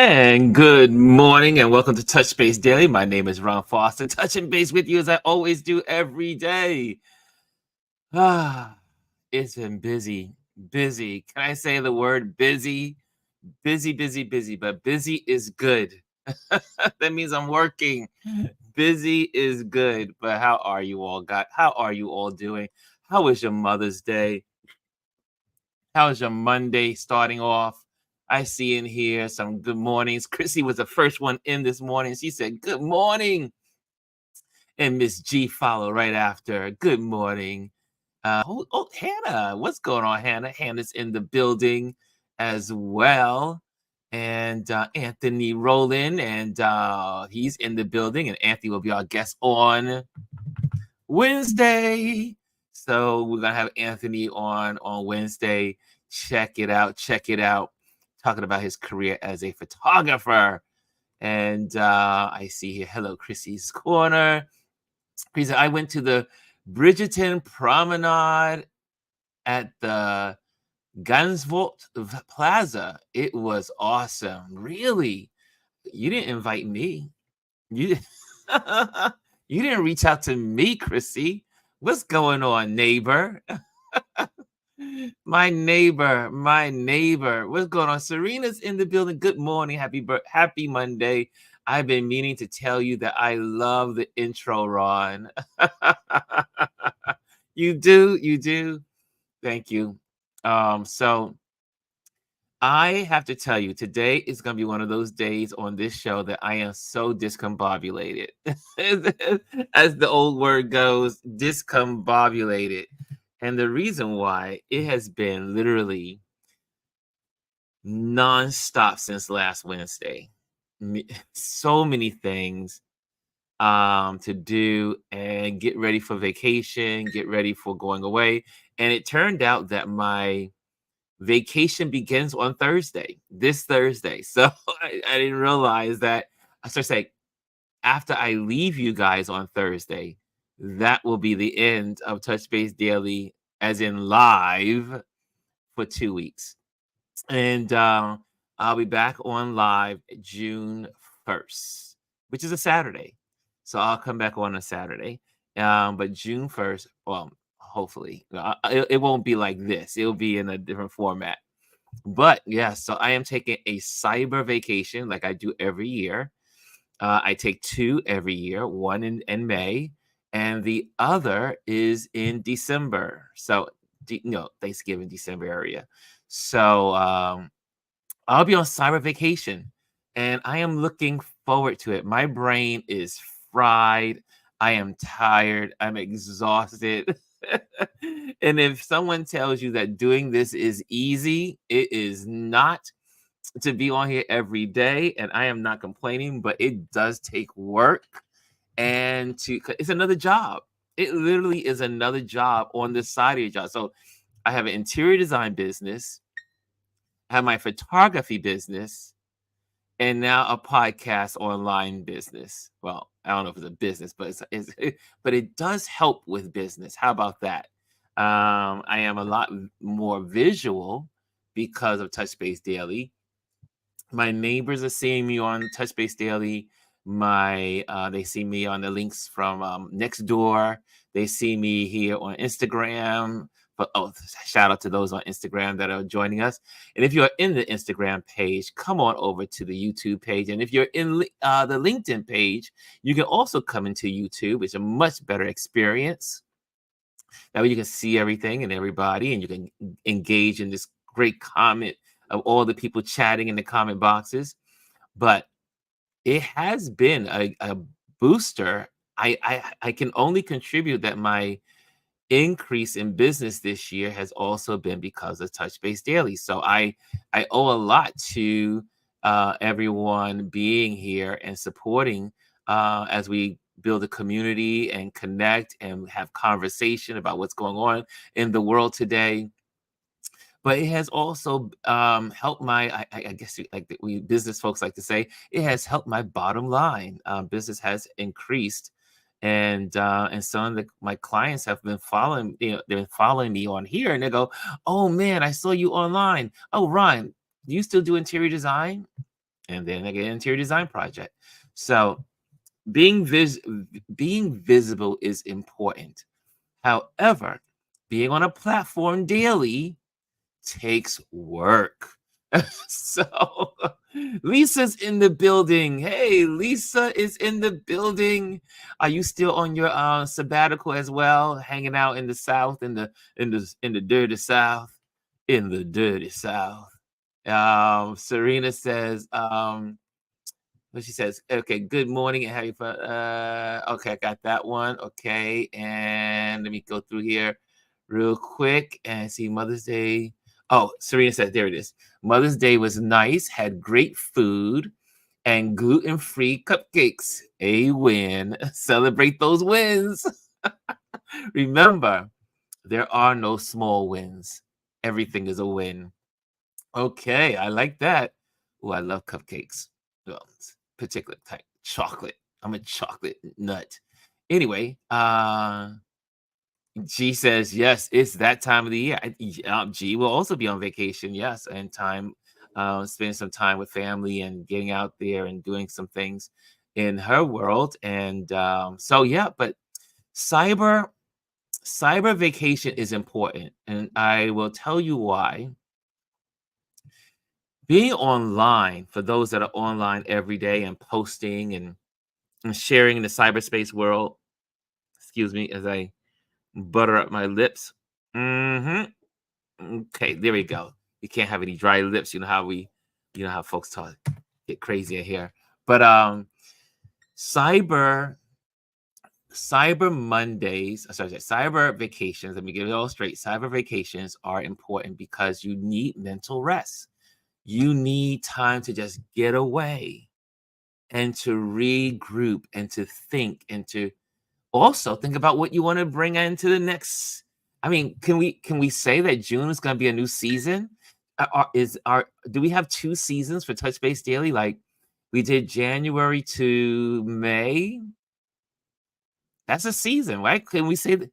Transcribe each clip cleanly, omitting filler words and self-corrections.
And good morning and welcome to Touch Base Daily. My name is Ron Foster, touching base with you as I always do every day. Ah, it's been busy, busy. Can I say the word busy? Busy, busy, busy, but busy is good. That means I'm working. Busy is good, but how are you all How are you all doing? How was your Mother's Day? How's your Monday starting off? I see in here some good mornings. Chrissy was the first one in this morning. She said, "Good morning." And Miss G followed right after. Good morning. Hannah. What's going on, Hannah? Hannah's in the building as well. And Anthony Rowland, and he's in the building. And Anthony will be our guest on Wednesday. So we're gonna have Anthony on Wednesday. Check it out. Check it out. Talking about his career as a photographer. And I see here, hello, Chrissy's Corner. He said, I went to the Bridgerton Promenade at the Gansvoort Plaza. It was awesome. Really? You didn't invite me. You you didn't reach out to me, Chrissy. What's going on, neighbor? My neighbor, my neighbor. What's going on? Serena's in the building. Good morning. Happy Monday. I've been meaning to tell you that I love the intro, Ron. You do, you do. Thank you. So I have to tell you, today is going to be one of those days on this show that I am so discombobulated. As the old word goes, discombobulated. And the reason why, it has been literally nonstop since last Wednesday. So many things to do and get ready for vacation, get ready for going away. And it turned out that my vacation begins on Thursday, this Thursday. So I didn't realize that. I started saying, after I leave you guys on Thursday, that will be the end of Touch Base Daily, as in live, for 2 weeks. And I'll be back on live June 1st, which is a Saturday. So I'll come back on a Saturday. But June 1st, well, hopefully, it won't be like this. It'll be in a different format. But yeah, so I am taking a cyber vacation like I do every year. I take two every year, one in May, and the other is in December. So, Thanksgiving, December area. So I'll be on cyber vacation, and I am looking forward to it. My brain is fried. I am tired. I'm exhausted. And if someone tells you that doing this is easy, it is not. To be on here every day, and I am not complaining, but it does take work, and it's another job. It literally is another job on the side of your job. So I have an interior design business, I have my photography business, and now a podcast online business. Well, I don't know if it's a business, but but it does help with business. How about that? I am a lot more visual because of Touch Base Daily. My neighbors are seeing me on Touch Base Daily. They see me on the links from next door. They see me here on Instagram. But shout out to those on Instagram that are joining us. And if you're in the Instagram page, come on over to the YouTube page. And if you're in the LinkedIn page, you can also come into YouTube. It's a much better experience. That way you can see everything and everybody, and you can engage in this great comment of all the people chatting in the comment boxes. But it has been a booster. I can only contribute that my increase in business this year has also been because of Touch Base Daily. So I owe a lot to everyone being here and supporting as we build a community and connect and have conversation about what's going on in the world today. But it has also helped I guess we business folks like to say, it has helped my bottom line. Business has increased, and some of my clients have been following, they've been following me on here, and they go, "Oh man, I saw you online. Oh, Ron, do you still do interior design?" and then I get an interior design project. So being vis- being visible is important. However, being on a platform daily takes work. So Lisa's in the building. Hey, Lisa is in the building. Are you still on your sabbatical as well, hanging out in the South, in the dirty South, in the dirty South? Serena says, what she says, okay, good morning and happy fun. Okay, I got that one. Okay, and let me go through here real quick and see Mother's Day. Oh, Serena said, there it is. Mother's Day was nice, had great food and gluten-free cupcakes. A win. Celebrate those wins. Remember, there are no small wins. Everything is a win. Okay, I like that. Oh, I love cupcakes. Well, particular type chocolate. I'm a chocolate nut. Anyway, G says yes, it's that time of the year. G will also be on vacation, yes, and spending some time with family and getting out there and doing some things in her world. And so yeah, but cyber cyber vacation is important, and I will tell you why. Being online, for those that are online every day and posting and sharing in the cyberspace world, excuse me, as I butter up my lips. Mhm. Okay, there we go. You can't have any dry lips. You know how folks talk, get crazy in here. But cyber cyber Mondays, cyber vacations. Let me get it all straight. Cyber vacations are important because you need mental rest. You need time to just get away and to regroup and to think and to also think about what you want to bring into the next. I mean, can we say that June is going to be a new season? Do we have two seasons for Touch Base Daily? Like we did January to May. That's a season, right? Can we say that?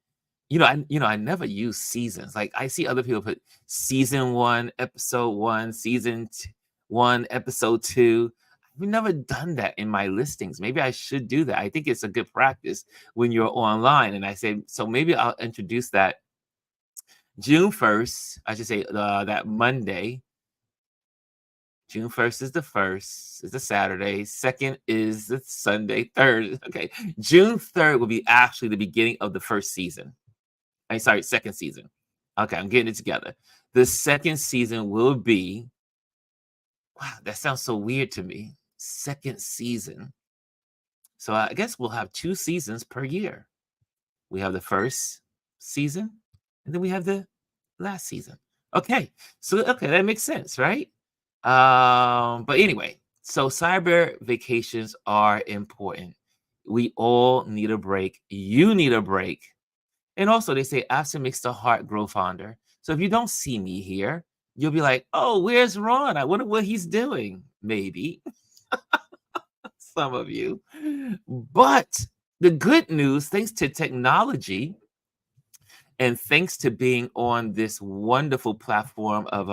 I never use seasons. Like I see other people put season one, episode one, one, episode two. We've never done that in my listings. Maybe I should do that. I think it's a good practice when you're online. And I say, so maybe I'll introduce that June 1st. I should say that Monday. June 1st is the first, is the Saturday. Second is the Sunday. Third, okay. June 3rd will be actually the beginning of the first season. I'm sorry, second season. Okay, I'm getting it together. The second season will be, wow, that sounds so weird to me. Second season. So I guess we'll have two seasons per year. We have the first season, and then we have the last season. Okay, so okay, that makes sense, right? But anyway, so cyber vacations are important. We all need a break. You need a break. And also, they say absent makes the heart grow fonder. So if you don't see me here, you'll be like, oh, where's Ron? I wonder what he's doing. Maybe some of you. But the good news, thanks to technology and thanks to being on this wonderful platform of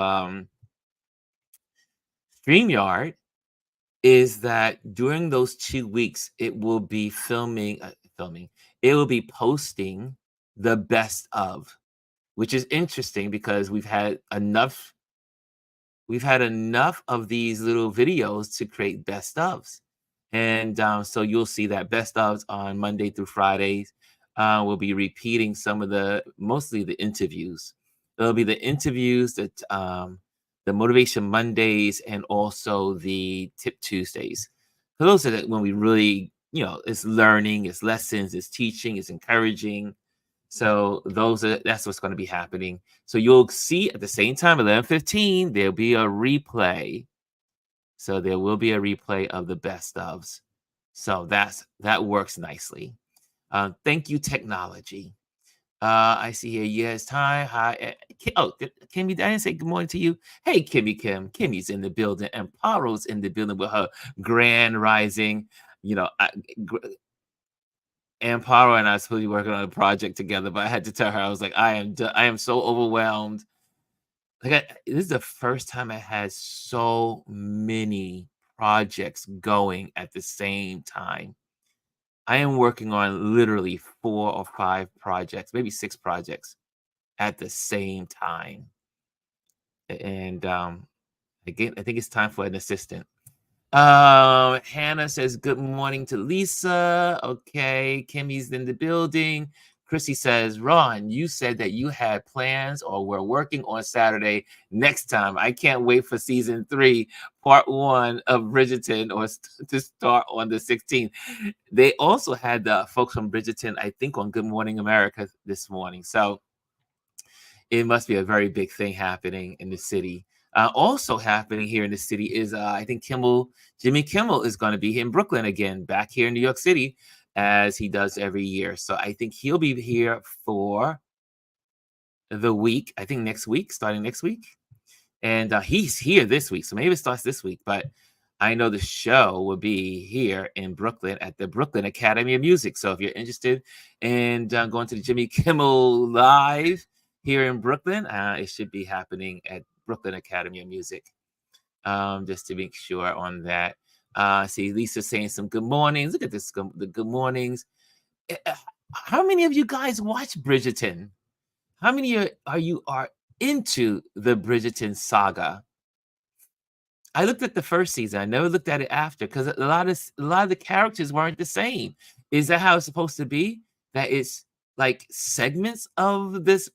StreamYard, is that during those 2 weeks, it will be filming, it will be posting the best of, which is interesting because we've had enough of these little videos to create best ofs. And so you'll see that best ofs on Monday through Fridays. We'll be repeating mostly the interviews. It'll be the interviews that the Motivation Mondays and also the Tip Tuesdays. So those are when we really, it's learning, it's lessons, it's teaching, it's encouraging. So that's what's going to be happening. So you'll see at the same time, 11:15, there'll be a replay. So there will be a replay of the best ofs. So that works nicely. Thank you, technology. I see here. Yes, time. Hi. Kimmy. I didn't say good morning to you. Hey, Kimmy Kim. Kimmy's in the building, and Paro's in the building with her grand rising. You know, I, Amparo and I was supposed to be working on a project together, but I had to tell her, I was like, I am so overwhelmed. Like this is the first time I had so many projects going at the same time. I am working on literally 4 or 5 projects, maybe 6 projects at the same time. And again, I think it's time for an assistant. Hannah says, good morning to Lisa. Okay. Kimmy's in the building. Chrissy says, Ron, you said that you had plans or were working on Saturday next time. I can't wait for season 3, part 1 of Bridgerton to start on the 16th. They also had the folks from Bridgerton, I think, on Good Morning America this morning. So it must be a very big thing happening in the city. Also happening here in the city is I think Jimmy Kimmel is going to be in Brooklyn again, back here in New York City, as he does every year. So I think he'll be here for the week. I think next week, starting next week, and he's here this week. So maybe it starts this week, but I know the show will be here in Brooklyn at the Brooklyn Academy of Music. So if you're interested in going to the Jimmy Kimmel Live here in Brooklyn, it should be happening at Brooklyn Academy of Music. Just to make sure on that. See, Lisa saying some good mornings. Look at this, the good mornings. How many of you guys watch Bridgerton? How many are into the Bridgerton saga? I looked at the first season. I never looked at it after because a lot of the characters weren't the same. Is that how it's supposed to be? That it's like segments of this,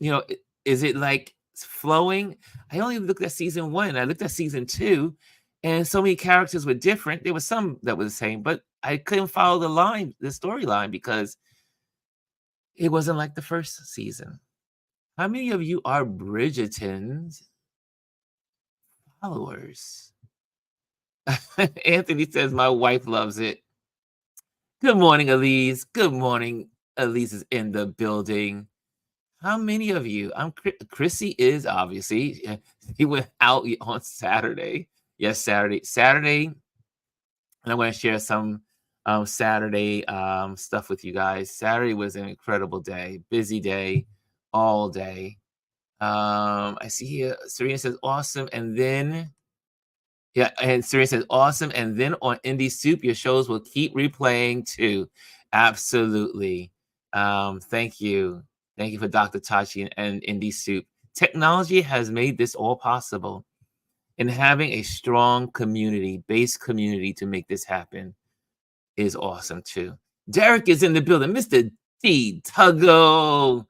is it like flowing? I only looked at season 1. I looked at season 2, and so many characters were different. There was some that were the same, but I couldn't follow the storyline because it wasn't like the first season. How many of you are Bridgerton's followers? Anthony says, my wife loves it. Good morning, Elise. Good morning. Elise is in the building. How many of you? Chrissy is obviously. He went out on Saturday. Yes, Saturday. And I'm going to share some Saturday stuff with you guys. Saturday was an incredible day, busy day, all day. I see here, Serena says, awesome. And then, yeah, and Serena says, awesome. And then on Indie Soup, your shows will keep replaying too. Absolutely. Thank you. Thank you for Dr. Tachi and Indie Soup. Technology has made this all possible. And having a strong base community to make this happen is awesome too. Derek is in the building. Mr. D. Tuggo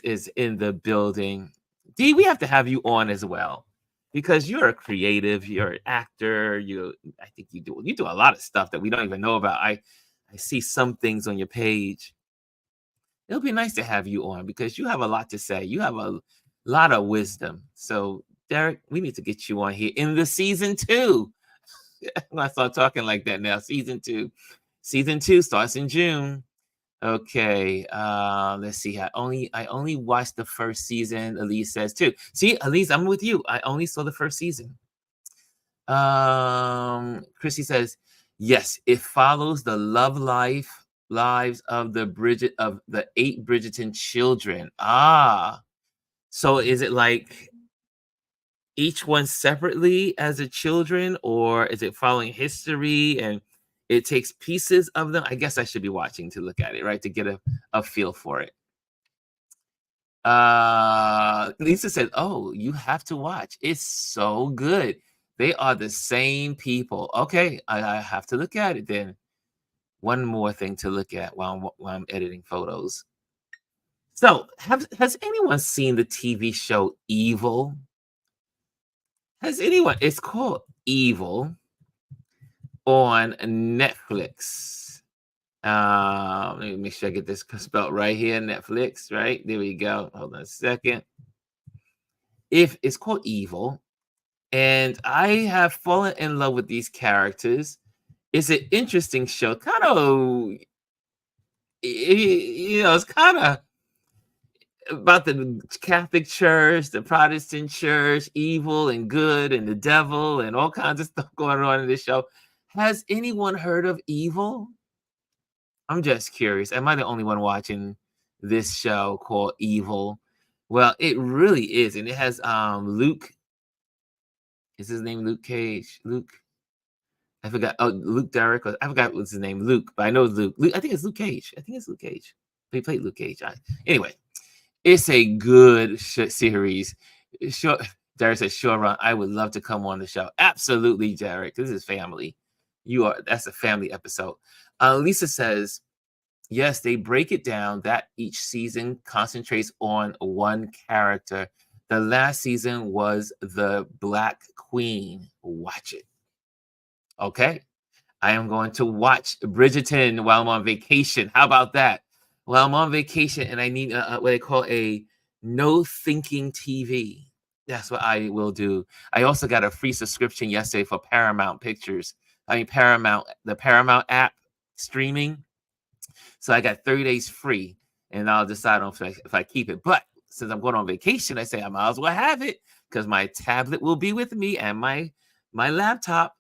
is in the building. D, we have to have you on as well because you're a creative, you're an actor. I think you do a lot of stuff that we don't even know about. I see some things on your page. It'll be nice to have you on because you have a lot to say. You have a lot of wisdom. So, Derek, we need to get you on here in the season 2. I'm gonna start talking like that now. Season 2. Season 2 starts in June. Okay, let's see. I only watched the first season. Elise says too. See, Elise, I'm with you. I only saw the first season. Chrissy says, yes, it follows the lives of the 8 Bridgerton children. So is it like each one separately as a children, or is it following history and it takes pieces of them? I guess I should be watching to look at it, right? To get a feel for it. Lisa said, oh, you have to watch. It's so good. They are the same people. Okay, I have to look at it then. One more thing to look at while I'm editing photos. So, has anyone seen the TV show Evil? Has anyone? It's called Evil on Netflix. Let me make sure I get this spelled right here. Netflix, right? There we go. Hold on a second. If it's called Evil, and I have fallen in love with these characters. It's an interesting show. Kind of, it's kind of about the Catholic Church, the Protestant Church, evil and good, and the devil, and all kinds of stuff going on in this show. Has anyone heard of Evil? I'm just curious. Am I the only one watching this show called Evil? Well, it really is, and it has Luke Is his name Luke Cage? Luke? I forgot. Oh, Luke Derrick. I forgot what's his name. Luke, but I know it's Luke. I think it's Luke Cage. I think it's Luke Cage. They played Luke Cage. Anyway, it's a good series. Sure, Derek says, "Sure, Ron. I would love to come on the show." Absolutely, Derek. This is family. That's a family episode. Lisa says, "Yes, they break it down that each season concentrates on one character. The last season was the Black Queen. Watch it." Okay. I am going to watch Bridgerton while I'm on vacation. How about that? While I'm on vacation and I need what they call a no thinking TV. That's what I will do. I also got a free subscription yesterday for Paramount Pictures. I mean, the Paramount app streaming. So I got 30 days free, and I'll decide on if I keep it. But since I'm going on vacation, I say I might as well have it because my tablet will be with me and my laptop.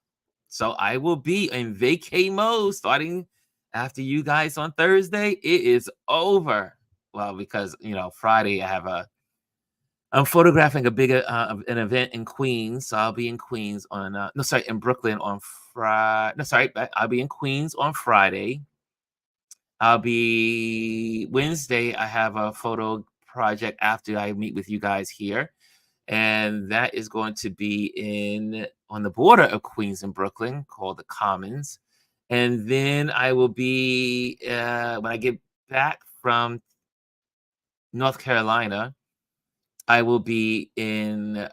So I will be in vacay mode starting after you guys on Thursday. It is over. Well, because Friday I'm photographing a bigger an event in Queens, so I'll be in Queens on no sorry in Brooklyn on Friday. No, sorry, I'll be in Queens on Friday. I'll be Wednesday. I have a photo project after I meet with you guys here, and that is going to be in on the border of Queens and Brooklyn, called the Commons. And then I will be when I get back from North Carolina, I will be in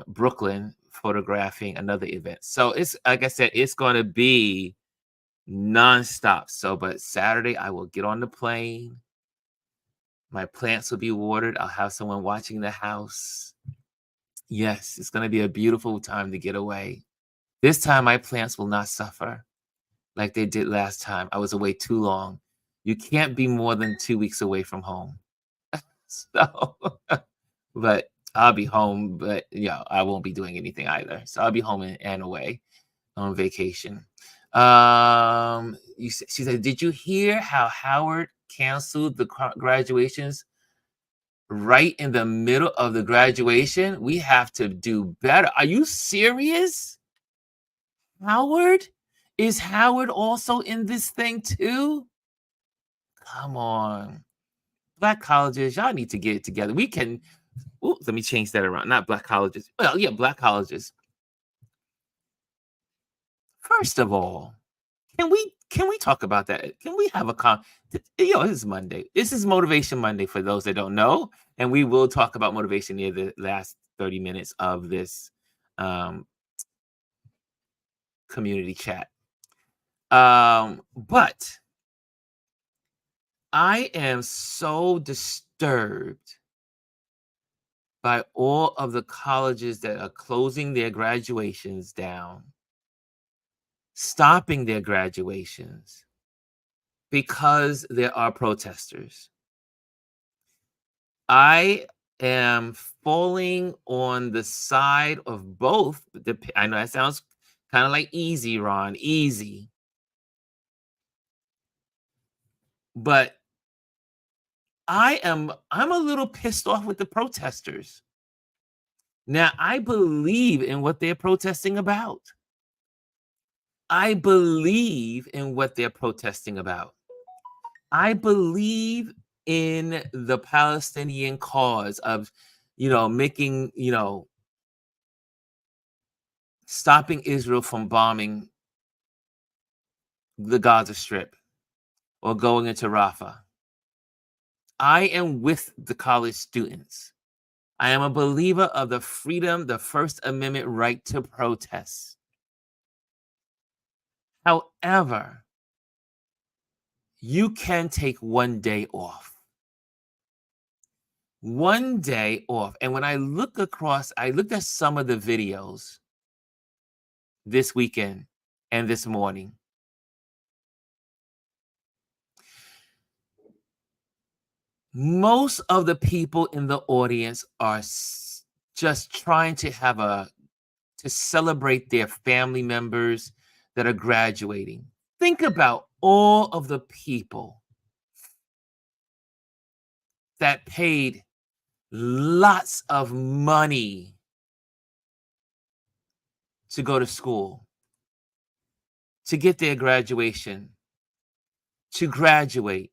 Brooklyn photographing another event. So it's like I said, it's going to be nonstop. So, but Saturday I will get on the plane. My plants will be watered. I'll have someone watching the house. Yes, it's going to be a beautiful time to get away. This time, my plants will not suffer like they did last time. I was away too long. You can't be more than 2 weeks away from home. So, but I'll be home, but yeah, I won't be doing anything either. So I'll be home and away on vacation. She said, did you hear how Howard canceled the graduations right in the middle of the graduation? We have to do better. Are you serious? Howard? Is Howard also in this thing too? Come on. Black colleges, y'all need to get it together. We can, let me change that around. Not black colleges. Well, yeah, black colleges. First of all, can we talk about that? Can we have this is Monday. This is Motivation Monday for those that don't know. And we will talk about motivation near the last 30 minutes of this community chat. But I am so disturbed by all of the colleges that are closing their graduations down, stopping their graduations because there are protesters. I am falling on the side of both. I know that sounds kind of like easy, Ron, easy. But I'm a little pissed off with the protesters. Now, I believe in what they're protesting about. I believe in what they're protesting about. I believe in the Palestinian cause of, making, stopping Israel from bombing the Gaza Strip or going into Rafah. I am with the college students. I am a believer of the freedom, the First Amendment right to protest. However, you can take one day off. One day off. And when I looked at some of the videos this weekend and this morning. Most of the people in the audience are just trying to celebrate their family members that are graduating. Think about all of the people that paid lots of money to go to school, to get their graduation, to graduate.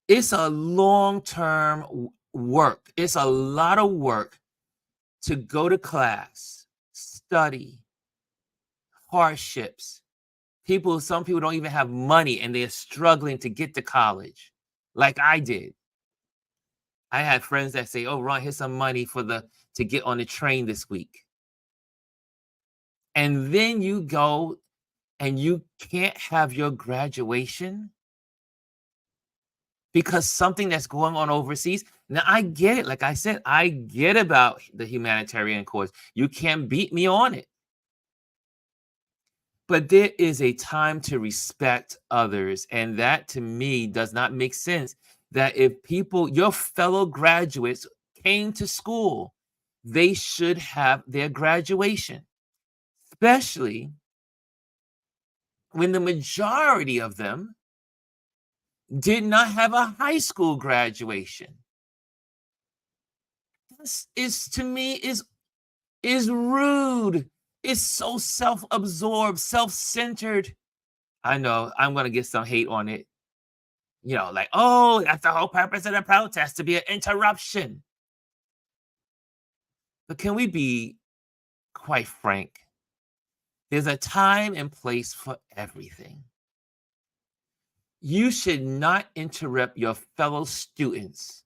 It's a long-term work. It's a lot of work to go to class, study, hardships. Some people don't even have money and they're struggling to get to college, like I did. I had friends that say, "Oh, Ron, here's some money to get on the train this week." And then you go and you can't have your graduation because something that's going on overseas. Now, I get it. Like I said, I get about the humanitarian cause. You can't beat me on it. But there is a time to respect others. And that to me does not make sense. That if people, your fellow graduates, came to school, they should have their graduation, especially when the majority of them did not have a high school graduation. This is, to me, is rude. It's so self-absorbed, self-centered. I know I'm gonna get some hate on it. Like, oh, that's the whole purpose of the protest, to be an interruption. But can we be quite frank? There's a time and place for everything. You should not interrupt your fellow students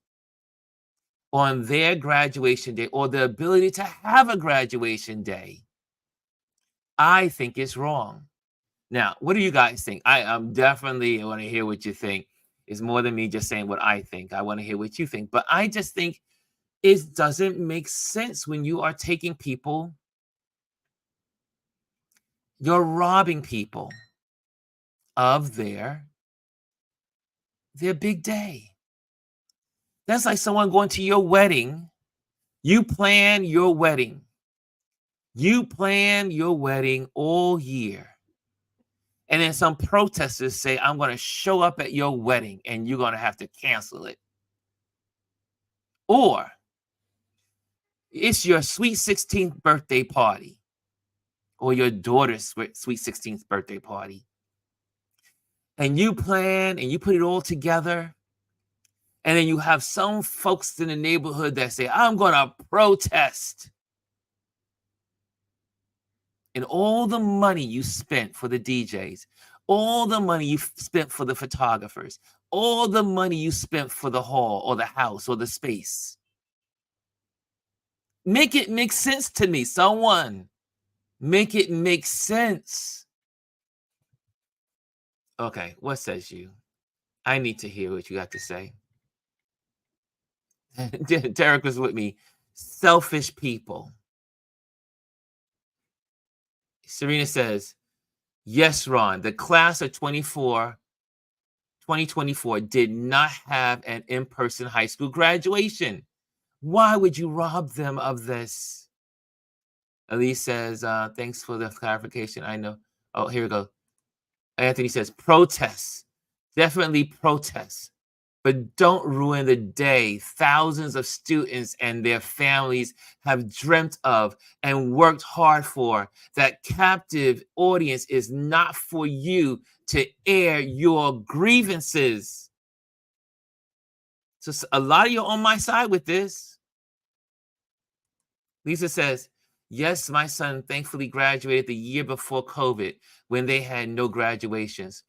on their graduation day or the ability to have a graduation day. I think it's wrong. Now, what do you guys think? I definitely want to hear what you think. It's more than me just saying what I think. I want to hear what you think. But I just think it doesn't make sense when you are taking people, you're robbing people of their big day. That's like someone going to your wedding. You plan your wedding. You plan your wedding all year. And then some protesters say, I'm going to show up at your wedding and you're going to have to cancel it. Or it's your sweet 16th birthday party or your daughter's sweet 16th birthday party. And you plan and you put it all together. And then you have some folks in the neighborhood that say, I'm going to protest. And all the money you spent for the DJs, all the money you spent for the photographers, all the money you spent for the hall or the house or the space. Make it make sense to me, someone. Make it make sense. Okay, what says you? I need to hear what you got to say. Derek was with me. Selfish people. Serena says, yes, Ron, the class of 2024 did not have an in-person high school graduation. Why would you rob them of this? Elise says, thanks for the clarification. I know. Oh, here we go. Anthony says, protests. Definitely protests. But don't ruin the day thousands of students and their families have dreamt of and worked hard for. That captive audience is not for you to air your grievances. So a lot of you are on my side with this. Lisa says, yes, my son thankfully graduated the year before COVID when they had no graduations.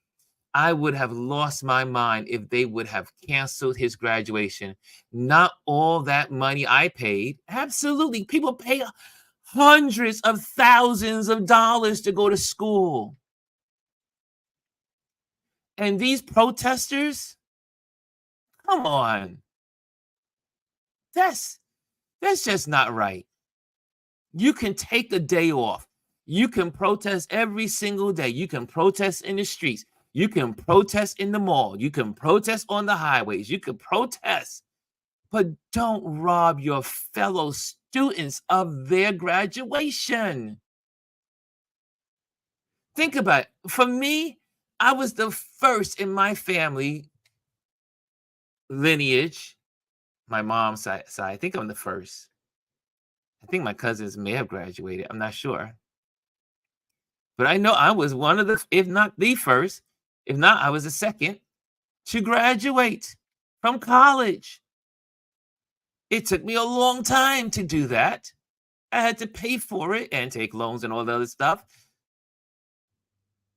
I would have lost my mind if they would have canceled his graduation. Not all that money I paid. Absolutely. People pay hundreds of thousands of dollars to go to school. And these protesters, come on. That's just not right. You can take a day off. You can protest every single day. You can protest in the streets. You can protest in the mall. You can protest on the highways. You can protest, but don't rob your fellow students of their graduation. Think about it. For me, I was the first in my family lineage, my mom's side. I think I'm the first. I think my cousins may have graduated. I'm not sure. But I know I was one of the, if not the first, if not, I was the second to graduate from college. It took me a long time to do that. I had to pay for it and take loans and all the other stuff.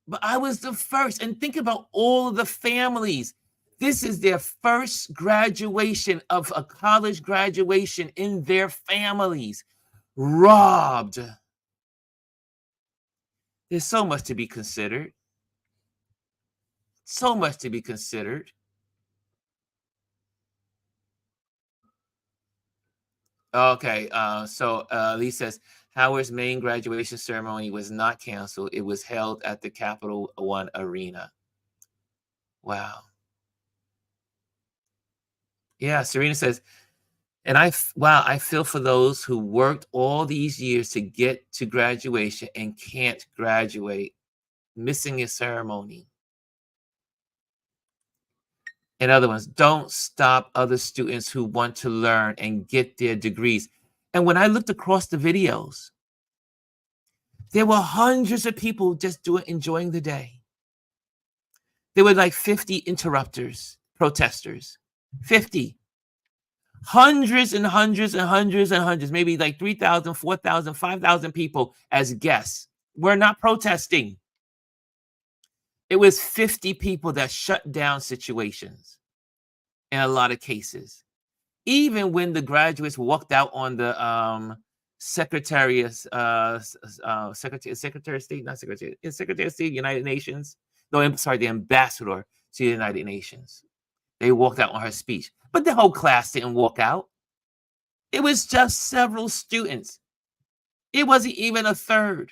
But I was the first. And think about all of the families. This is their first graduation of a college graduation in their families. Robbed. There's so much to be considered. So much to be considered. Okay, Lee says Howard's main graduation ceremony was not canceled. It was held at the Capital One Arena. Wow. Yeah, Serena says, and wow, I feel for those who worked all these years to get to graduation and can't graduate, missing a ceremony. And other ones, don't stop other students who want to learn and get their degrees. And when I looked across the videos, there were hundreds of people just enjoying the day. There were like 50 interrupters, protesters, 50. Hundreds and hundreds and hundreds and hundreds, maybe like 3,000, 4,000, 5,000 people as guests. We're not protesting. It was 50 people that shut down situations in a lot of cases. Even when the graduates walked out on the Secretary of State, not Secretary, it's Secretary of State, United Nations. No, I'm sorry, the ambassador to the United Nations. They walked out on her speech, but the whole class didn't walk out. It was just several students. It wasn't even a third.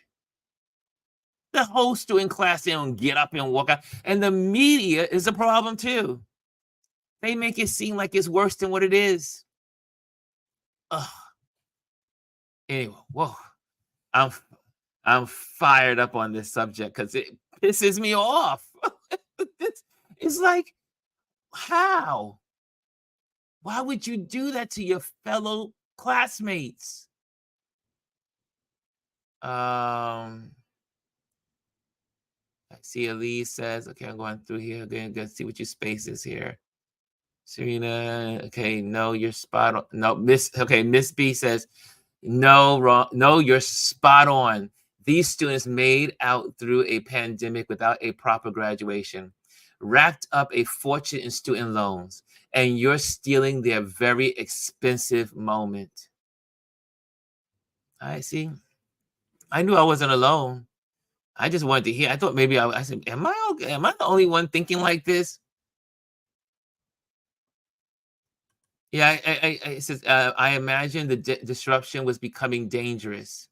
The whole student class didn't get up and walk out. And the media is a problem too. They make it seem like it's worse than what it is. Ugh. Anyway, whoa. I'm I'm fired up on this subject because it pisses me off. It's like, how? Why would you do that to your fellow classmates? I see Elise says, okay, I'm going through here. Gonna see what your space is here. Serena, okay, no, you're spot on. No, Miss B says, no, wrong. No, you're spot on. These students made out through a pandemic without a proper graduation, racked up a fortune in student loans, and you're stealing their very expensive moment. I see. I knew I wasn't alone. I just wanted to hear. I thought maybe I said, am I okay? Am I the only one thinking like this? Yeah, it says, I imagine the disruption was becoming dangerous.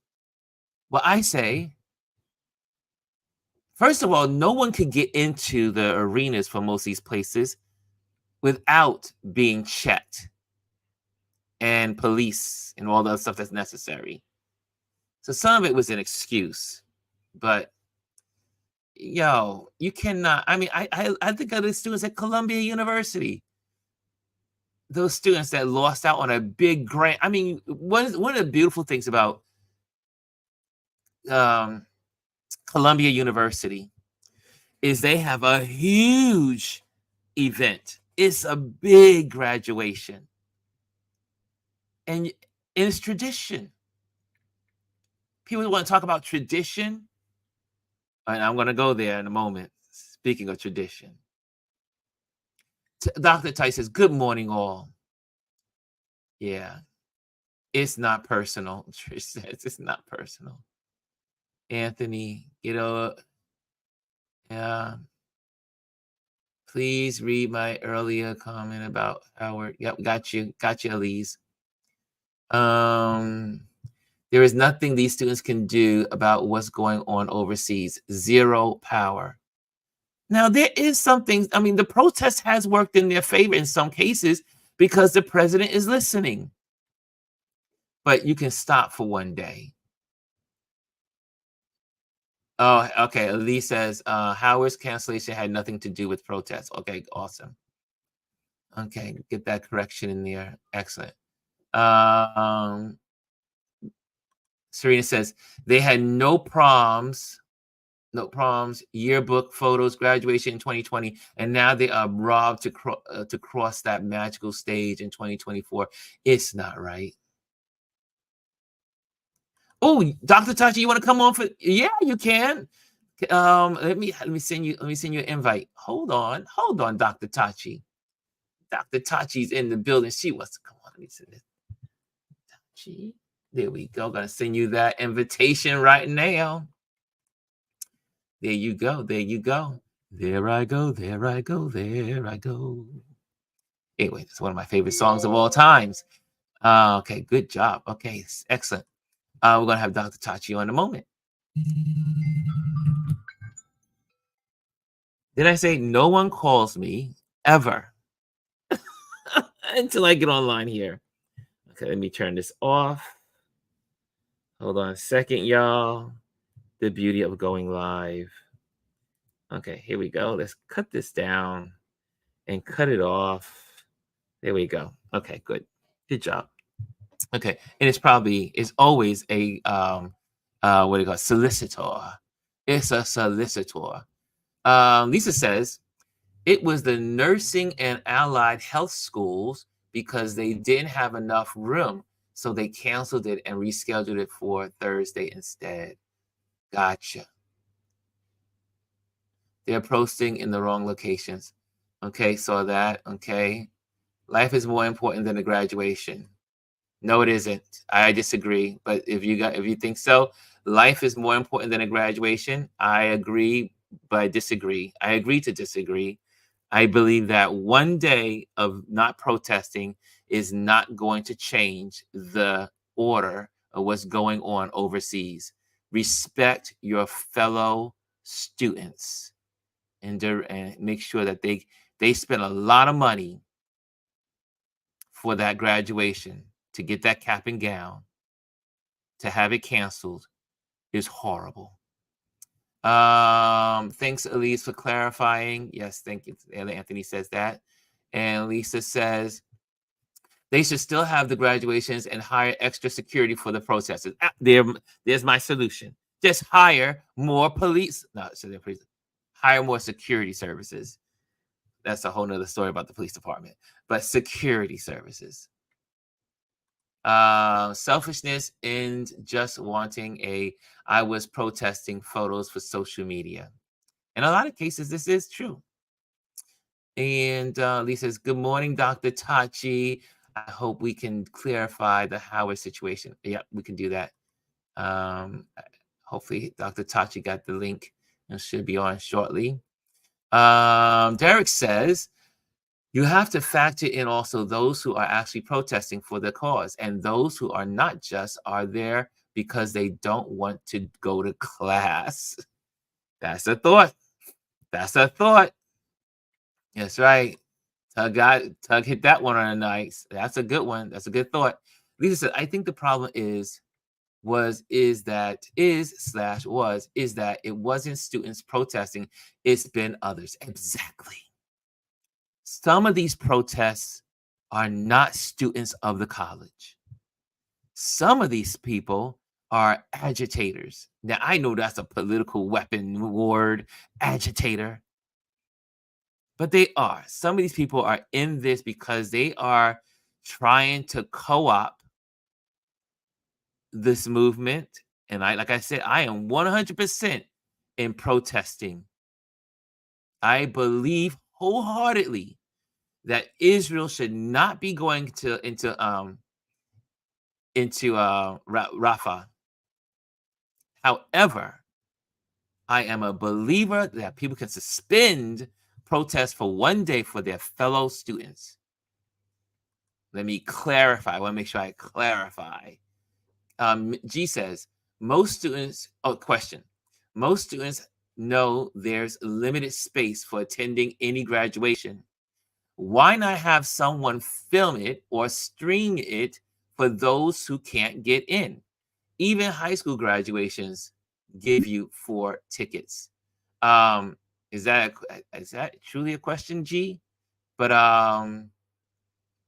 Well, I say, first of all, no one could get into the arenas for most of these places without being checked and police and all the stuff that's necessary. So some of it was an excuse, but yo, you cannot. I mean, I think of the students at Columbia University. Those students that lost out on a big grant. I mean, one of the beautiful things about um, Columbia University is they have a huge event. It's a big graduation, and it's tradition. People want to talk about tradition, and I'm going to go there in a moment. Speaking of tradition, Dr. Tice says, "Good morning, all." Yeah, it's not personal. Trish says it's not personal. Anthony, yeah. Please read my earlier comment about Howard. Yep, got you, Elise. There is nothing these students can do about what's going on overseas. Zero power. Now, there is something, I mean, the protest has worked in their favor in some cases because the president is listening. But you can stop for one day. Oh, okay. Elise says Howard's cancellation had nothing to do with protests. Okay, awesome. Okay, get that correction in there. Excellent. Serena says they had no proms, yearbook photos, graduation in 2020, and now they are robbed to cross that magical stage in 2024. It's not right. Oh, Dr. Tachi, you want to come on for? Yeah, you can. Let me send you an invite. Hold on, Dr. Tachi. Dr. Tachi's in the building. She wants to come on. Let me send this. Tachi. There we go. Gonna send you that invitation right now. There you go. There you go. There I go. There I go. There I go. Anyway, it's one of my favorite songs of all times. Okay, good job. Okay, excellent. We're gonna have Dr. Tachi on in a moment. Did I say no one calls me ever until I get online here? Okay, let me turn this off. Hold on a second, y'all. The beauty of going live. Okay, here we go. Let's cut this down and cut it off. There we go. Okay, good. Good job. Okay, and it's always a what do you call it? Solicitor. It's a solicitor. Lisa says it was the nursing and allied health schools because they didn't have enough room, so they canceled it and rescheduled it for Thursday instead. Gotcha. They're posting in the wrong locations. Okay, saw that. Okay. Life is more important than the graduation. No, it isn't. I disagree. But if you think so, life is more important than a graduation. I agree, but I disagree. I agree to disagree. I believe that one day of not protesting is not going to change the order of what's going on overseas. Respect your fellow students and make sure that they spend a lot of money for that graduation. To get that cap and gown, to have it canceled is horrible. Thanks, Elise, for clarifying. Yes, thank you. Anthony says that. And Lisa says they should still have the graduations and hire extra security for the protesters. There's my solution. Just hire more police. No, hire more security services. That's a whole nother story about the police department. But security services. Selfishness and just wanting I was protesting photos for social media. In a lot of cases, this is true. And Lisa says, good morning, Dr. Tachi. I hope we can clarify the Howard situation. Yeah, we can do that. Hopefully, Dr. Tachi got the link and should be on shortly. Derek says, you have to factor in also those who are actually protesting for the cause, and those who are not just are there because they don't want to go to class. That's a thought. That's a thought. That's right. Tug hit that one on the nice. That's a good one. That's a good thought. Lisa said, I think the problem is that it wasn't students protesting, it's been others. Exactly. Some of these protests are not students of the college. Some of these people are agitators. Now, I know that's a political weapon word, agitator, but they are. Some of these people are in this because they are trying to co-opt this movement. And like I said, I am 100% in protesting. I believe wholeheartedly that Israel should not be going into Rafah. However, I am a believer that people can suspend protests for one day for their fellow students. Let me clarify. I want to make sure I clarify. G says, most students know there's limited space for attending any graduation. Why not have someone film it or stream it for those who can't get in? Even high school graduations give you 4 tickets. Is that truly a question, G? But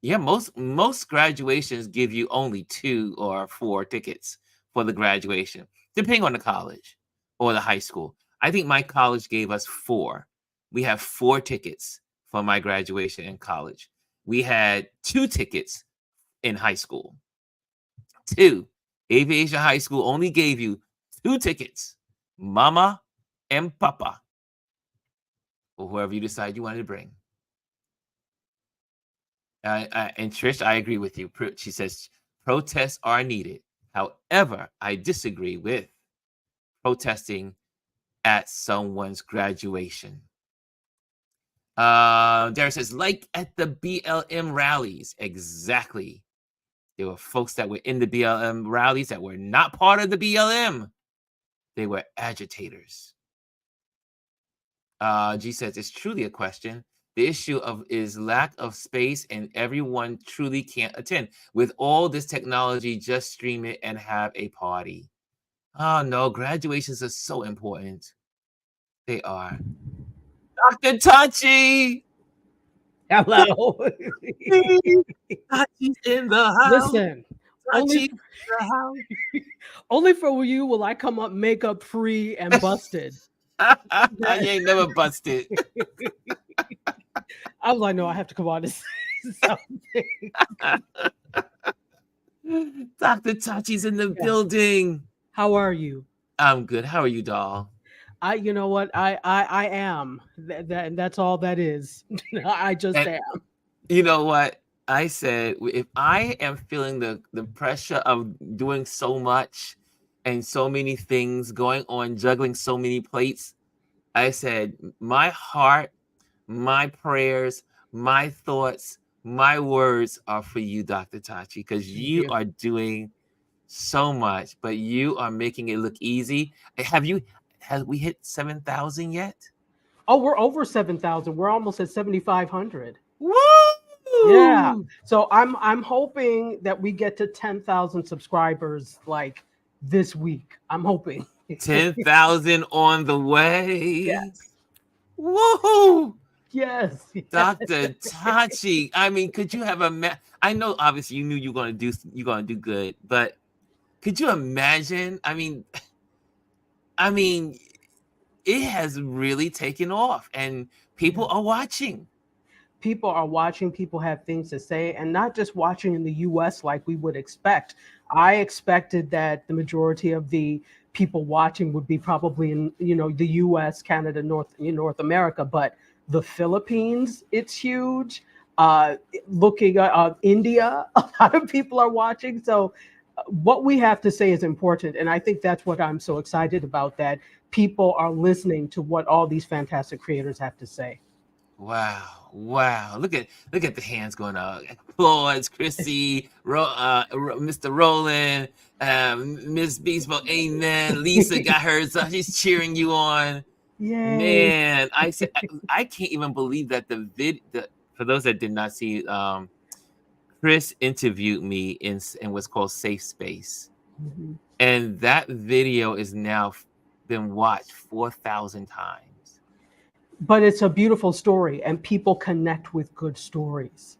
yeah, most graduations give you only 2 or 4 tickets for the graduation, depending on the college or the high school. I think my college gave us 4. We have 4 tickets for my graduation in college. We had 2 tickets in high school. 2. Aviation high school only gave you 2 tickets, mama and papa, or whoever you decide you wanted to bring. And Trish, I agree with you. She says protests are needed. However, I disagree with protesting at someone's graduation. Derek says, like at the BLM rallies. Exactly. There were folks that were in the BLM rallies that were not part of the BLM. They were agitators. G says, it's truly a question. The issue is lack of space, and everyone truly can't attend. With all this technology, just stream it and have a party. Oh no, graduations are so important. They are. Dr. Tachi! Hello. Tachi's in the house. Listen, Tachi in the house. only for you will I come up makeup free and busted. You ain't never busted. I was like, no, I have to come on and say something. Dr. Tachi's in the building. How are you? I'm good. How are you, doll? You know what? I am. That's all that is. I just am. You know what? I said, if I am feeling the pressure of doing so much and so many things going on, juggling so many plates, I said, my heart, my prayers, my thoughts, my words are for you, Dr. Tachi, because you are doing so much, but you are making it look easy. Have we hit 7,000 yet? Oh, we're over 7,000. We're almost at 7,500. Woo! Yeah. So I'm hoping that we get to 10,000 subscribers like this week. I'm hoping 10,000 on the way. Yes. Woohoo! Yes. Dr. Tachi. I mean, could you have I know obviously you knew you're gonna do good, but could you imagine? I mean, it has really taken off and people are watching. People are watching, people have things to say, and not just watching in the US like we would expect. I expected that the majority of the people watching would be probably in, the US, Canada, North America, but the Philippines, it's huge. Looking at India, a lot of people are watching. So what we have to say is important. And I think that's what I'm so excited about, that people are listening to what all these fantastic creators have to say. Wow. Look at the hands going up. Applause, Chrissy, Mr. Roland, Miss Beastbo, amen. Lisa got hers, so she's cheering you on. Yay. Man, I can't even believe that for those that did not see, Chris interviewed me in what's called Safe Space. Mm-hmm. And that video is now been watched 4,000 times. But it's a beautiful story, and people connect with good stories.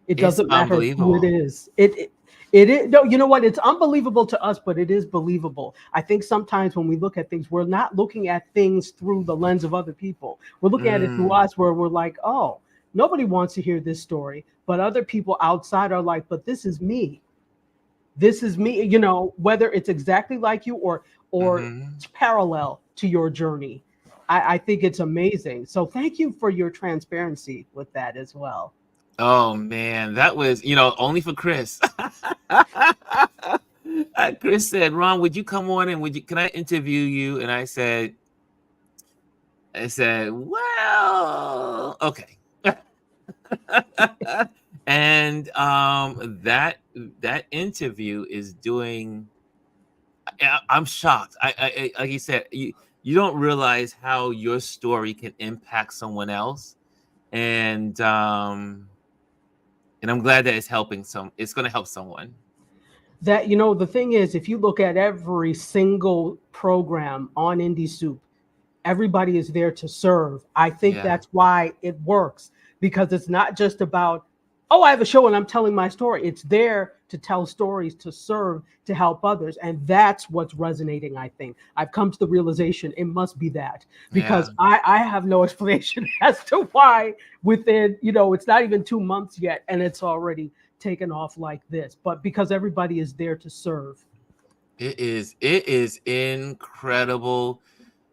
It doesn't matter who it is. It is. No, you know what? It's unbelievable to us, but it is believable. I think sometimes when we look at things, we're not looking at things through the lens of other people. We're looking at it through us, where we're like, oh, nobody wants to hear this story. But other people outside are like, but this is me. This is me, whether it's exactly like you or it's parallel to your journey. I think it's amazing. So thank you for your transparency with that as well. Oh man, that was, only for Chris. Chris said, Ron, would you come on and can I interview you? And I said, well, okay. And that interview is doing, I'm shocked. I like you said, you don't realize how your story can impact someone else. And I'm glad that it's helping it's going to help someone. That, the thing is, if you look at every single program on Indie Soup, everybody is there to serve. I think that's why it works, because it's not just about, oh, I have a show and I'm telling my story. It's there to tell stories, to serve, to help others. And that's what's resonating, I think. I've come to the realization it must be that, Yeah. because I have no explanation as to why within, it's not even 2 months yet and it's already taken off like this. But because everybody is there to serve. It is incredible.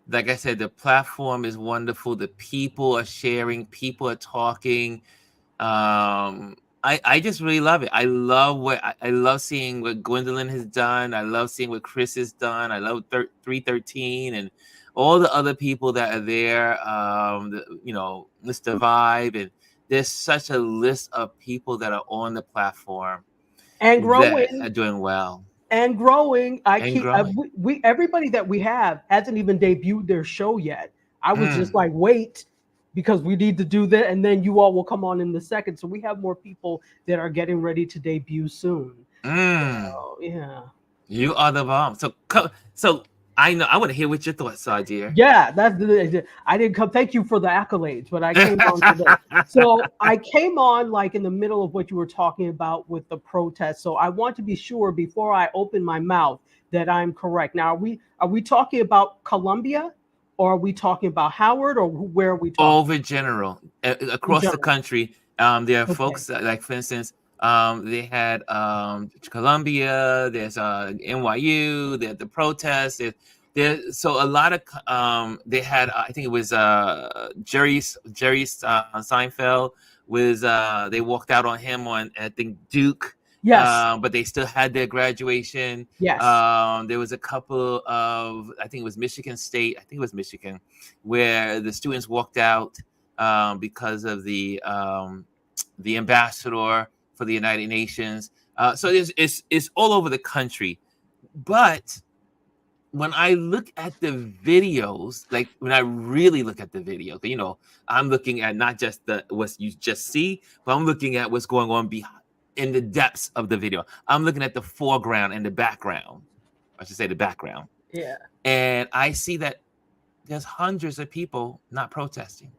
Like I said, the platform is wonderful. The people are sharing, people are talking. I just really love it. I love seeing what Gwendolyn has done. I love seeing what Chris has done. I love 313 and all the other people that are there. Mr. Vibe, and there's such a list of people that are on the platform And that growing. are doing well And growing. I and keep growing. we everybody that we have hasn't even debuted their show yet. I was just Mm, like, wait, because we need to do that, and then you all will come on in the second. So we have more people that are getting ready to debut soon. mm. So yeah. You are the bomb. So I know I want to hear what your thoughts are, dear. Yeah, I didn't come. Thank you for the accolades, but I came on for this. So I came on like in the middle of what you were talking about with the protest. So I want to be sure before I open my mouth that I'm correct. Now, are we talking about Columbia, or are we talking about Howard, or where are we talking Over general, in across the general? country, there are Okay. folks like, for instance, they had Columbia. There's NYU. There's the protests. So a lot of they had. I think it was Jerry Seinfeld was. They walked out on him on, I think, Duke. Yes. But they still had their graduation. Yes. There was a couple of, I think it was Michigan State. I think it was Michigan, where the students walked out because of the ambassador for the United Nations. So it's all over the country. But when I look at the videos, like when I really look at the video, I'm looking at not just the what you just see, but I'm looking at what's going on behind in the depths of the video. I'm looking at the foreground and the background. I should say the background. Yeah. And I see that there's hundreds of people not protesting.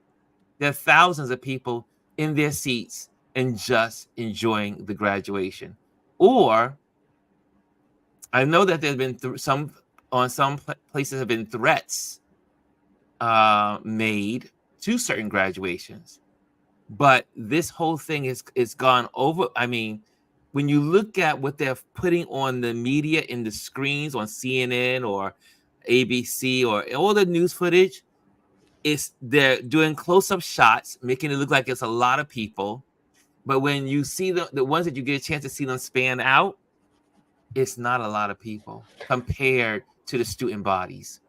There are thousands of people in their seats and just enjoying the graduation. Or I know that there's been some places have been threats made to certain graduations, but this whole thing is gone over. I mean, when you look at what they're putting on the media in the screens on CNN or ABC or all the news footage, they're doing close-up shots, making it look like it's a lot of people. But when you see the ones that you get a chance to see them span out, it's not a lot of people compared to the student bodies.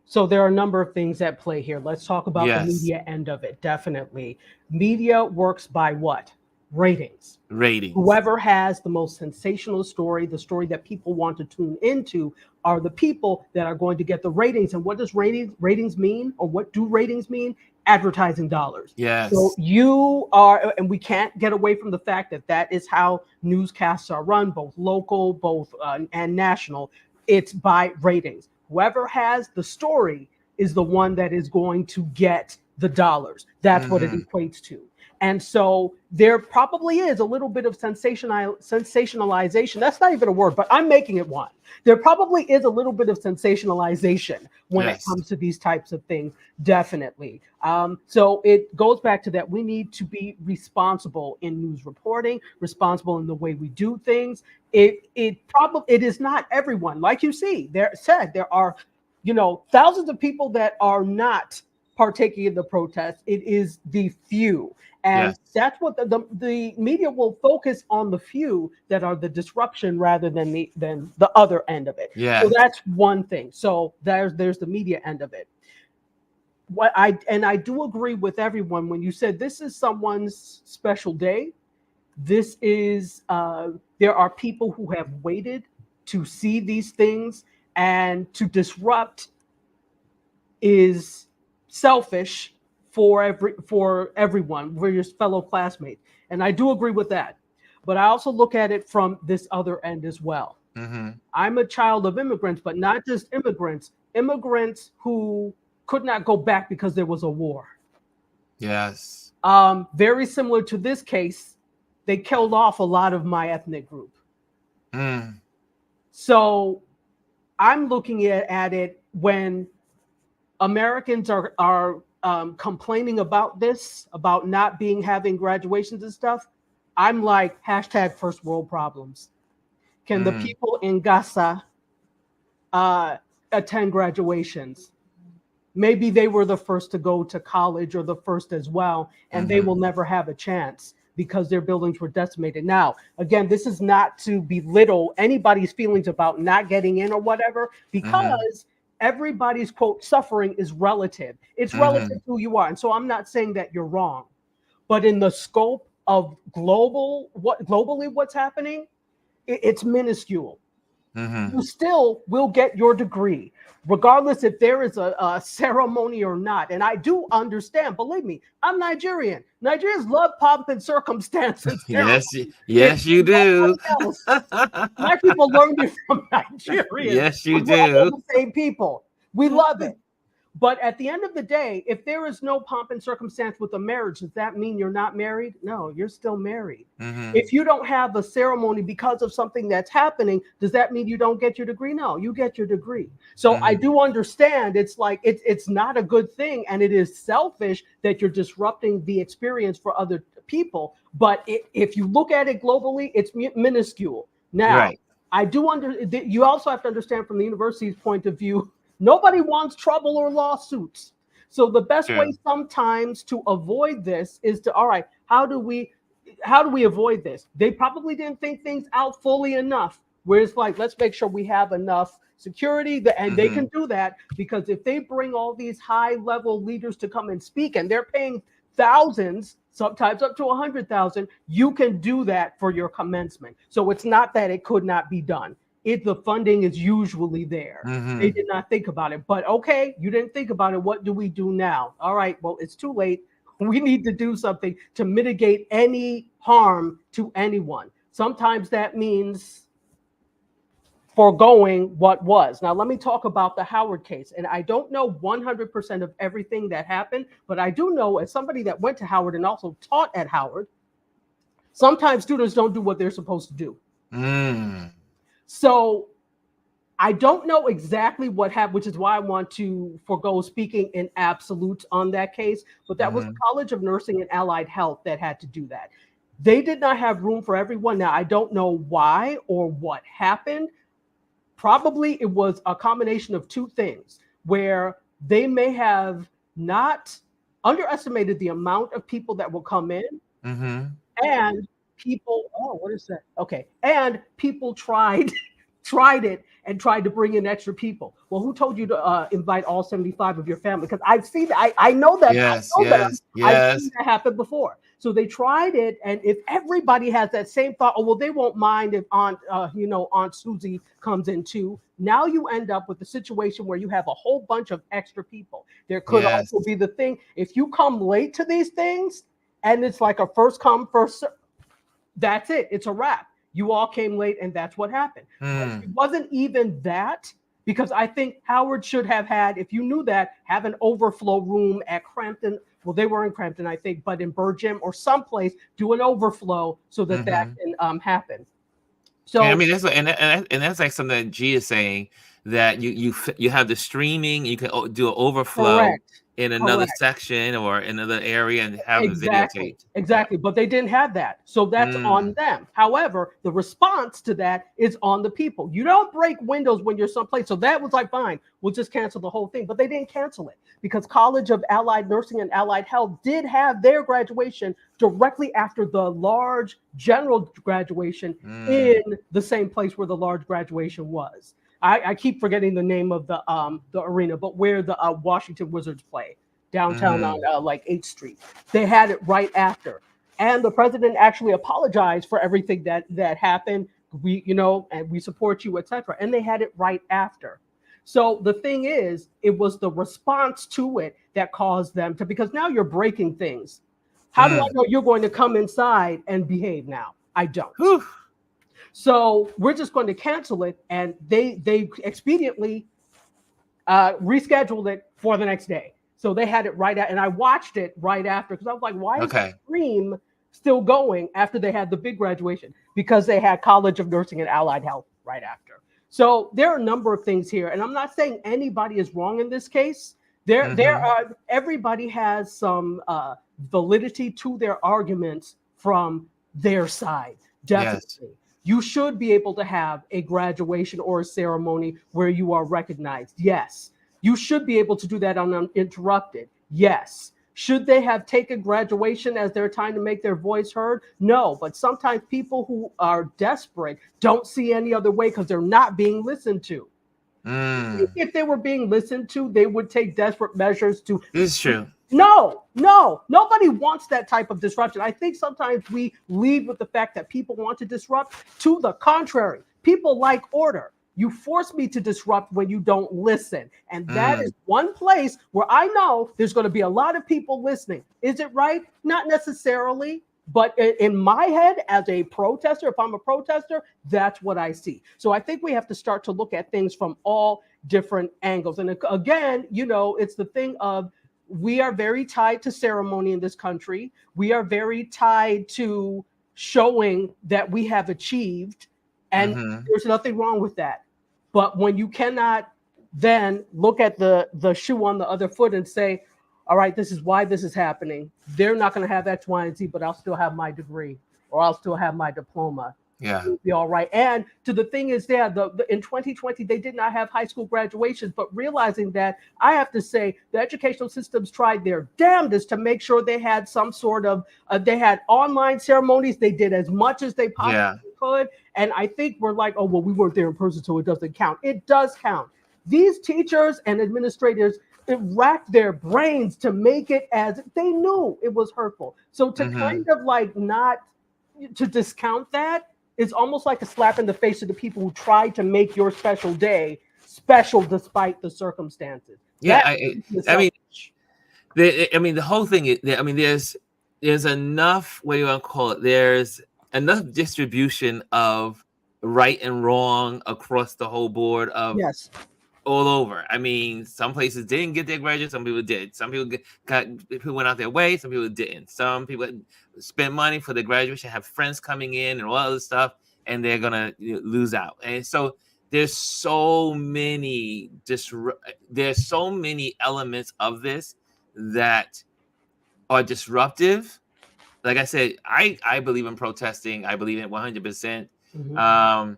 So there are a number of things at play here. Let's talk about the Yes, media end of it. Definitely. Media works by what? Ratings. ratings. Whoever has the most sensational story, the story that people want to tune into, are the people that are going to get the ratings. And what does ratings mean? Or what do ratings mean? Advertising dollars. So Yes. you are, and we can't get away from the fact that that is how newscasts are run, both local, both and national. It's by ratings. Whoever has the story is the one that is going to get the dollars. That's what it Hmm. equates to. And so there probably is a little bit of sensationalization. That's not even a word, but I'm making it one. There probably is a little bit of sensationalization when it Yes. comes to these types of things, definitely. So it goes back to that we need to be responsible in news reporting, responsible in the way we do things. It is not everyone, like you see. There are, thousands of people that are not partaking in the protest. It is the few. And Yes. that's what the media will focus on, the few that are the disruption rather than the other end of it. So Yes. that's one thing. So there's the media end of it. I do agree with everyone when you said this is someone's special day. This is there are people who have waited to see these things, and to disrupt is selfish for everyone, for your fellow classmates. And I do agree with that. But I also look at it from this other end as well. Hmm. I'm a child of immigrants, but not just immigrants who could not go back because there was a war. Yes. Very similar to this case, they killed off a lot of my ethnic group. Mm. So I'm looking at it when Americans are complaining about this, about not being having graduations and stuff. I'm like, hashtag first world problems. Can the Mm. people in Gaza uh, attend graduations? Maybe they were the first to go to college or the first as well, and they will Mhm. never have a chance because their buildings were decimated. Now, again, this is not to belittle anybody's feelings about not getting in or whatever, Mhm. because everybody's quote suffering is relative. It's relative Mhm. to who you are. And so I'm not saying that you're wrong, but in the scope of globally what's happening, it's minuscule. You Mhm. still will get your degree, regardless if there is a ceremony or not. And I do understand, believe me, I'm Nigerian. Nigerians love pomp and circumstance and ceremony. If Yes, you do. nobody else, my people learned it from Nigerians. Yes, you We're all do. the same people. We love it. But at the end of the day, if there is no pomp and circumstance with a marriage, does that mean you're not married? No, you're still married. Mhm. If you don't have a ceremony because of something that's happening, does that mean you don't get your degree? No, you get your degree. So I Mhm. do understand it's like it's not a good thing, and it is selfish that you're disrupting the experience for other people. But if you look at it globally, it's minuscule. Now, Right. I do you also have to understand from the university's point of view, nobody wants trouble or lawsuits. So the best way True. sometimes to avoid this is to, all right, how do we avoid this? They probably didn't think things out fully enough. Where it's like, let's make sure we have enough security, and they can Mhm. do that because if they bring all these high level leaders to come and speak, and they're paying thousands, sometimes up to 100,000, you can do that for your commencement. So it's not that it could not be done. The funding is usually there. They Mhm. did not think about it, but okay, you didn't think about it. What do we do now? All right, well, it's too late. We need to do something to mitigate any harm to anyone. Sometimes that means foregoing what was. Now, let me talk about the Howard case. And I don't know 100% of everything that happened, but I do know, as somebody that went to Howard and also taught at Howard, sometimes students don't do what they're supposed to do. Mm. So I don't know exactly what happened, which is why I want to forego speaking in absolutes on that case. But that was the Mhm. College of Nursing and Allied Health that had to do that. They did not have room for everyone. Now, I don't know why or what happened. Probably it was a combination of two things where they may have not underestimated the amount of people that will come in, Mhm. and people, oh, what is that? Okay. And people tried it and tried to bring in extra people. Well, who told you to invite all 75 of your family? Because I've seen that. I know that. I Yes, know them. yes, I've seen yes. that happen before. So they tried it, and if everybody has that same thought, oh well, they won't mind if Aunt Susie comes in too. Now you end up with a situation where you have a whole bunch of extra people. There could Yes. also be the thing if you come late to these things, and it's like a first come first serve. That's it. It's a wrap. You all came late, and that's what happened. But it Mm. wasn't even that, because I think Howard should have had, if you knew that, have an overflow room at Crampton. Well, they were in Crampton, I think, but in Burgem or someplace, do an overflow so that that Mhm. can happen. Yeah, I So mean, that's what and that's like something that G is saying, that you have the streaming, you can do an overflow correct, in another correct. section or another area and have it Exactly, videotaped. Yeah. exactly. But they didn't have that. So that's on Mm. them. However, the response to that is on the people. You don't break windows when you're someplace. So that was like, fine, we'll just cancel the whole thing. But they didn't cancel it because College of Allied Nursing and Allied Health did have their graduation directly after the large general graduation in Mm. the same place where the large graduation was. I keep forgetting the name of the arena, but where the Washington Wizards play downtown on Mhm. like 8th Street. They had it right after. And the president actually apologized for everything that happened. And we support you, etc. And they had it right after. So the thing is, it was the response to it that caused them to, because now you're breaking things. How do I Mm. know you're going to come inside and behave now? I don't. Whew. So we're just going to cancel it, and they expediently rescheduled it for the next day. So they had it right at, and I watched it right after because I was like, why is the Okay. stream still going after they had the big graduation because they had College of Nursing and Allied Health right after. So there are a number of things here, and I'm not saying anybody is wrong in this case. There Mm-hmm. are everybody has some validity to their arguments from their side. Yes. Definitely, you should be able to have a graduation or a ceremony where you are recognized. Yes, you should be able to do that uninterrupted. Yes. Should they have taken graduation as their time to make their voice heard? No, but sometimes people who are desperate don't see any other way because they're not being listened to. Mm. If they were being listened to, they would take desperate measures to. This is true. No, no, nobody wants that type of disruption. I think sometimes we lead with the fact that people want to disrupt. To the contrary, people like order. You force me to disrupt when you don't listen. And that is Mm. one place where I know there's going to be a lot of people listening. Is it right? Not necessarily. But in my head, as a protester, if I'm a protester, that's what I see. So I think we have to start to look at things from all different angles. And again, it's the thing of we are very tied to ceremony in this country. We are very tied to showing that we have achieved, and Mm-hmm. there's nothing wrong with that. But when you cannot then look at the shoe on the other foot and say, all right, this is why this is happening. They're not going to have X, Y, and Z, but I'll still have my degree or I'll still have my diploma. Yeah. It'll be all right. And to the thing is that in 2020, they did not have high school graduations, but realizing that, I have to say the educational systems tried their damnedest to make sure they had some sort of, they had online ceremonies. They did as much as they possibly Yeah. could. And I think we're like, oh, well, we weren't there in person, so it doesn't count. It does count. These teachers and administrators, it racked their brains to make it as they knew it was hurtful. So to Mm-hmm. kind of like not to discount that is almost like a slap in the face to the people who tried to make your special day special despite the circumstances. Yeah. That is I mean, selfish. the whole thing is, I mean, there's enough, what do you want to call it? There's enough distribution of right and wrong across the whole board of Yes. all over. I mean, some places didn't get their graduates, some people did. Some people people went out their way, some people didn't. Some people spent money for the graduation, have friends coming in and all other stuff, and they're gonna lose out. And so there's so many there's so many elements of this that are disruptive. Like I said, I believe in protesting. I believe in it 100%. Mhm. Um,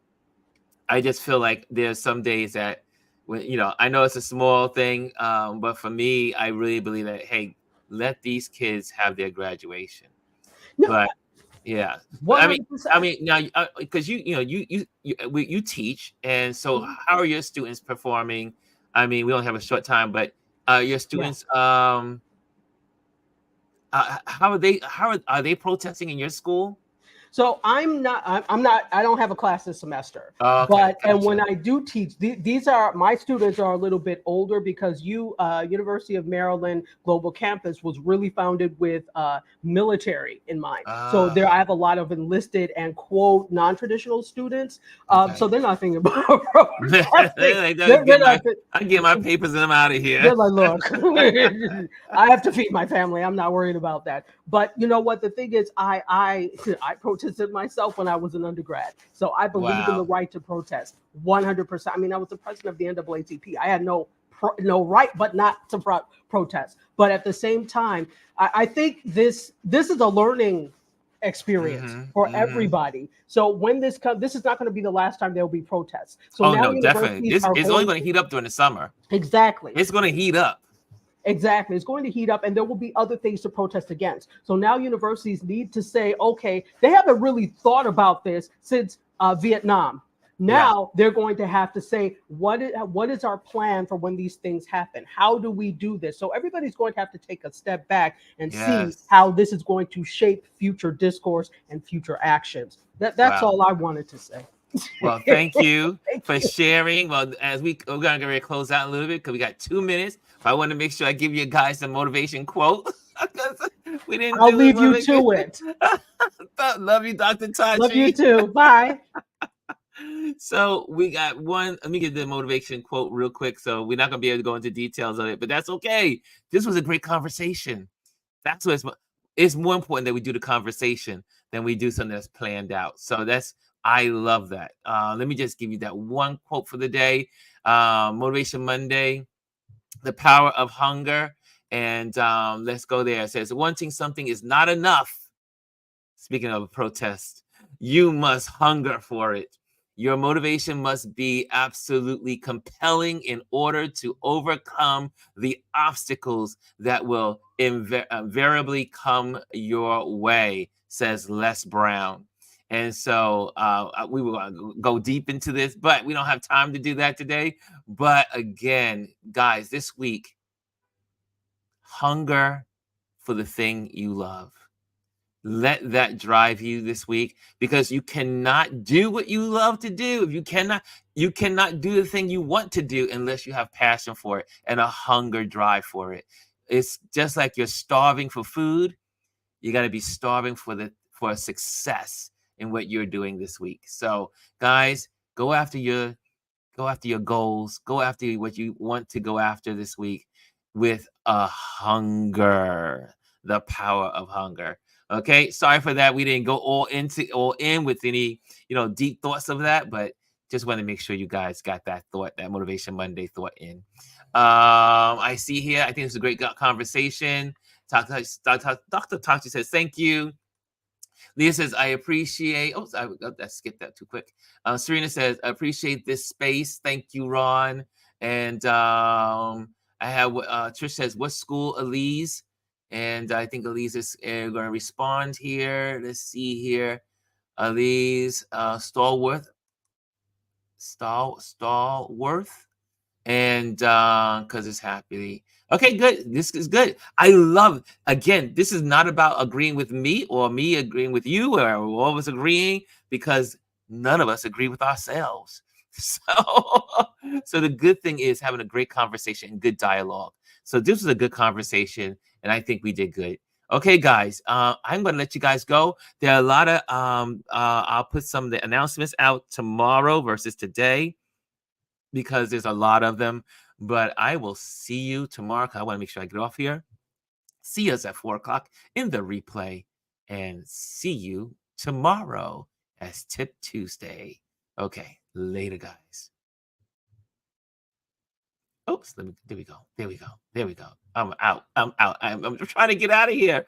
I just feel like there's some days that when I know it's a small thing, but for me, I really believe that, hey, let these kids have their graduation. No, But yeah, I mean, 100%. now because you teach, and so Mhm. how are your students performing? I mean, we only have a short time, but your Yeah. students, how are they protesting in your school? So I'm not, I don't have a class this semester, Oh, okay, and when gotcha. I do teach, these are my students are a little bit older because University of Maryland Global Campus was really founded with military in mind. So there, I Ah, have a lot of enlisted and quote non-traditional students. okay. So they're not thinking about protesting. Like, They're not. I get my papers and I'm out of here. They're like, look, I have to feed my family. I'm not worried about that. But you know what? The thing is, I protested myself when I was an undergrad. So I believe in the Wow. right to protest 100%. I mean, I was the president of the NAACP. I had no right but not to protest. But at the same time, I think this is a learning experience Mhm, for mhm. everybody. So when this comes, this is not going to be the last time there will be protests. So Oh, now no, definitely. universities This are it's only going gonna to. heat up during the summer. Exactly. It's gonna heat up. Exactly. It's going to heat up and there will be other things to protest against. So now universities need to say, okay, they haven't really thought about this since Vietnam. Yeah. Now they're going to have to say, what is our plan for when these things happen? How do we do this? So everybody's going to have to take a step back and see Yes. how this is going to shape future discourse and future actions. That's Wow. all I wanted to say. Well, thank you Thank for you. sharing. Well, as we're gonna get ready to close out a little bit because we got 2 minutes, but I want to make sure I give you guys some motivation quote. 'Cause we didn't I'll do it leave you motivation. to it. Love you, Dr. Love you Tachi. too. Bye. So we got one. Let me get the motivation quote real quick. So we're not gonna be able to go into details of it, but that's okay. This was a great conversation. That's what it's. it's more important that we do the conversation than we do something that's planned out. So I love that. Let me just give you that one quote for the day. Motivation Monday, the power of hunger. And let's go there. It says, wanting something is not enough. Speaking of a protest, you must hunger for it. Your motivation must be absolutely compelling in order to overcome the obstacles that will invariably come your way, says Les Brown. And so we will go deep into this, but we don't have time to do that today. But again, guys, this week, hunger for the thing you love. Let that drive you this week, because you cannot do what you love to do. If you cannot do the thing you want to do unless you have passion for it and a hunger drive for it. It's just like you're starving for food. You got to be starving for success in what you're doing this week. So, guys, go after your goals, go after what you want to go after this week with a hunger, the power of hunger. Okay, sorry for that. We didn't go all in with any, deep thoughts of that, but just want to make sure you guys got that thought, that Motivation Monday thought in. I see here, I think it's a great conversation. Dr. Tachi says, thank you. Leah says, I appreciate, I skipped that too quick. Serena says, I appreciate this space. Thank you, Ron. And I have, Trish says, what school, Elise? And I think Elise is going to respond here. Let's see here. Elise, Stallworth. And because it's happy. Okay, good. This is good. I love, again, this is not about agreeing with me or me agreeing with you or all of us agreeing, because none of us agree with ourselves. So the good thing is having a great conversation and good dialogue. So this was a good conversation, and I think we did good. Okay, guys, I'm going to let you guys go. There are a lot of, I'll put some of the announcements out tomorrow versus today, because there's a lot of them. But I will see you tomorrow. I want to make sure I get off here. See us at 4 o'clock in the replay. And see you tomorrow as Tip Tuesday. Okay, later, guys. Oops, there we go. I'm out. I'm trying to get out of here.